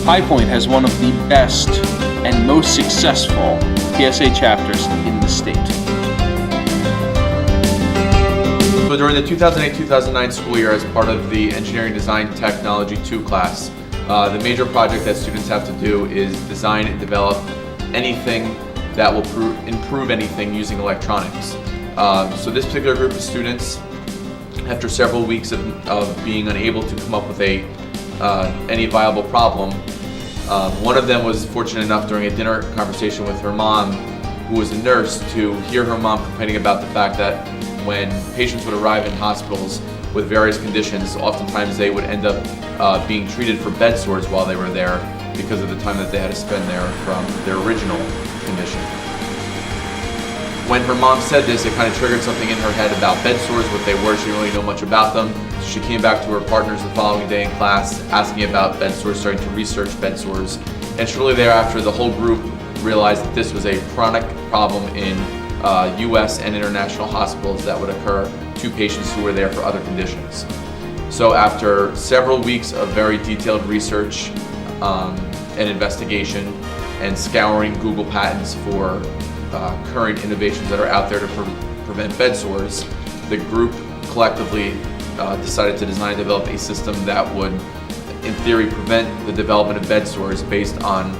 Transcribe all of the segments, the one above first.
High Point has one of the best and most successful TSA chapters in the state. So during the 2008-2009 school year, as part of the Engineering Design Technology 2 class, the major project that students have to do is design and develop anything that will improve anything using electronics. So this particular group of students, after several weeks of being unable to come up with any viable problem, one of them was fortunate enough during a dinner conversation with her mom, who was a nurse, to hear her mom complaining about the fact that when patients would arrive in hospitals with various conditions, oftentimes they would end up being treated for bed sores while they were there because of the time that they had to spend there from their original condition. When her mom said this, it kind of triggered something in her head about bed sores, what they were. She didn't really know much about them. So she came back to her partners the following day in class, asking about bed sores, starting to research bed sores. And shortly thereafter, the whole group realized that this was a chronic problem in US and international hospitals that would occur to patients who were there for other conditions. So after several weeks of very detailed research and investigation and scouring Google Patents for current innovations that are out there to prevent bed sores, the group collectively decided to design and develop a system that would, in theory, prevent the development of bed sores based on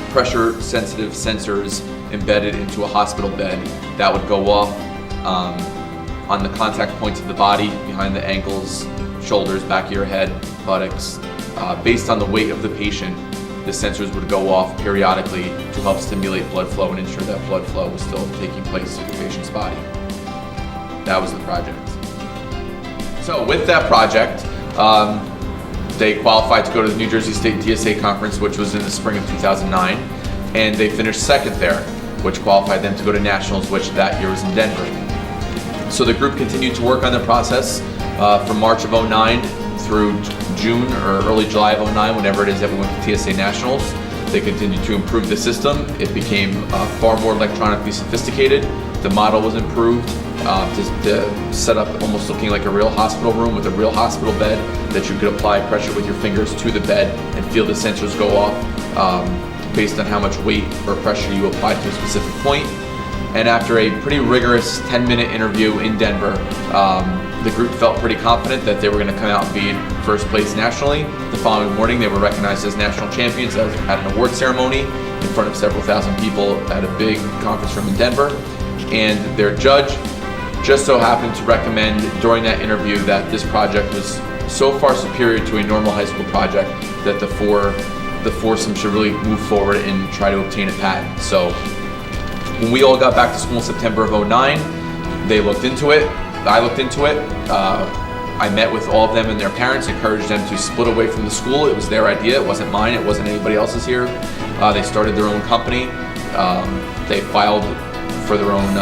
pressure-sensitive sensors embedded into a hospital bed that would go off on the contact points of the body, behind the ankles, shoulders, back of your head, buttocks. Based on the weight of the patient, the sensors would go off periodically to help stimulate blood flow and ensure that blood flow was still taking place through the patient's body. That was the project. So with that project, they qualified to go to the New Jersey State TSA conference, which was in the spring of 2009, and they finished second there, which qualified them to go to nationals, which that year was in Denver. So the group continued to work on the process from March of 2009 through June or early July of 2009, whenever it is that we went to TSA Nationals. They continued to improve the system. It became far more electronically sophisticated. The model was improved to set up almost looking like a real hospital room with a real hospital bed that you could apply pressure with your fingers to the bed and feel the sensors go off based on how much weight or pressure you apply to a specific point. And after a pretty rigorous 10-minute interview in Denver, the group felt pretty confident that they were going to come out and be in first place nationally. The following morning, they were recognized as national champions at an award ceremony in front of several thousand people at a big conference room in Denver. And their judge just so happened to recommend during that interview that this project was so far superior to a normal high school project that the foursome should really move forward and try to obtain a patent. So when we all got back to school in September of 2009, they looked into it. I looked into it. I met with all of them and their parents, encouraged them to split away from the school. It was their idea, it wasn't mine, it wasn't anybody else's here. They started their own company. They filed for their own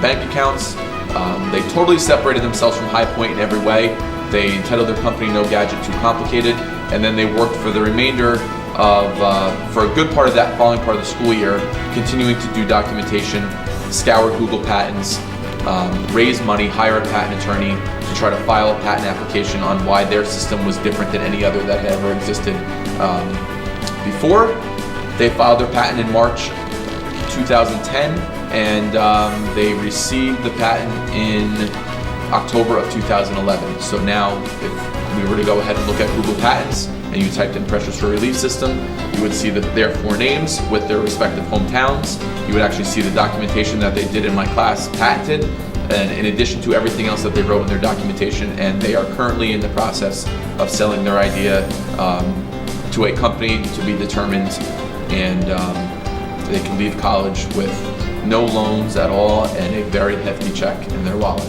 bank accounts. They totally separated themselves from High Point in every way. They entitled their company No Gadget Too Complicated, and then they worked for the remainder of, for a good part of that following part of the school year, continuing to do documentation, scour Google Patents, raise money, hire a patent attorney to try to file a patent application on why their system was different than any other that had ever existed before. They filed their patent in March 2010, and they received the patent in October of 2011. So now, if we were to go ahead and look at Google Patents, and you typed in pressure sore relief system, you would see their four names with their respective hometowns. You would actually see the documentation that they did in my class patented, and in addition to everything else that they wrote in their documentation, and they are currently in the process of selling their idea to a company to be determined, and they can leave college with no loans at all and a very hefty check in their wallet.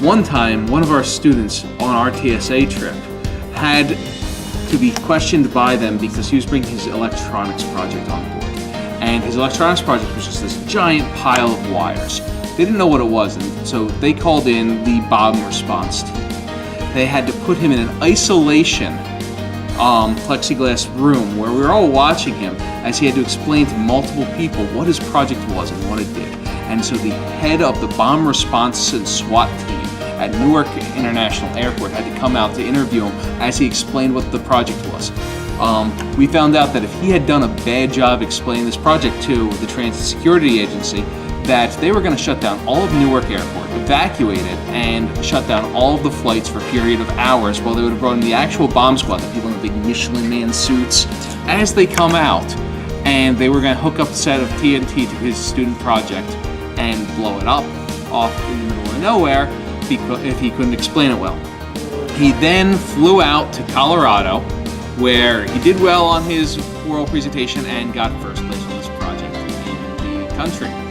One time, one of our students on our TSA trip had to be questioned by them because he was bringing his electronics project on board. And his electronics project was just this giant pile of wires. They didn't know what it was, and so they called in the bomb response team. They had to put him in an isolation plexiglass room where we were all watching him as he had to explain to multiple people what his project was and what it did. And so the head of the bomb response and SWAT team at Newark International Airport had to come out to interview him as he explained what the project was. We found out that if he had done a bad job explaining this project to the Transit Security Agency, that they were going to shut down all of Newark Airport, evacuate it, and shut down all of the flights for a period of hours while they would have brought in the actual bomb squad, the people in the big Michelin Man suits, as they come out, and they were going to hook up a set of TNT to his student project and blow it up off in the middle of nowhere if he couldn't explain it well. He then flew out to Colorado, where he did well on his oral presentation and got first place on this project in the country.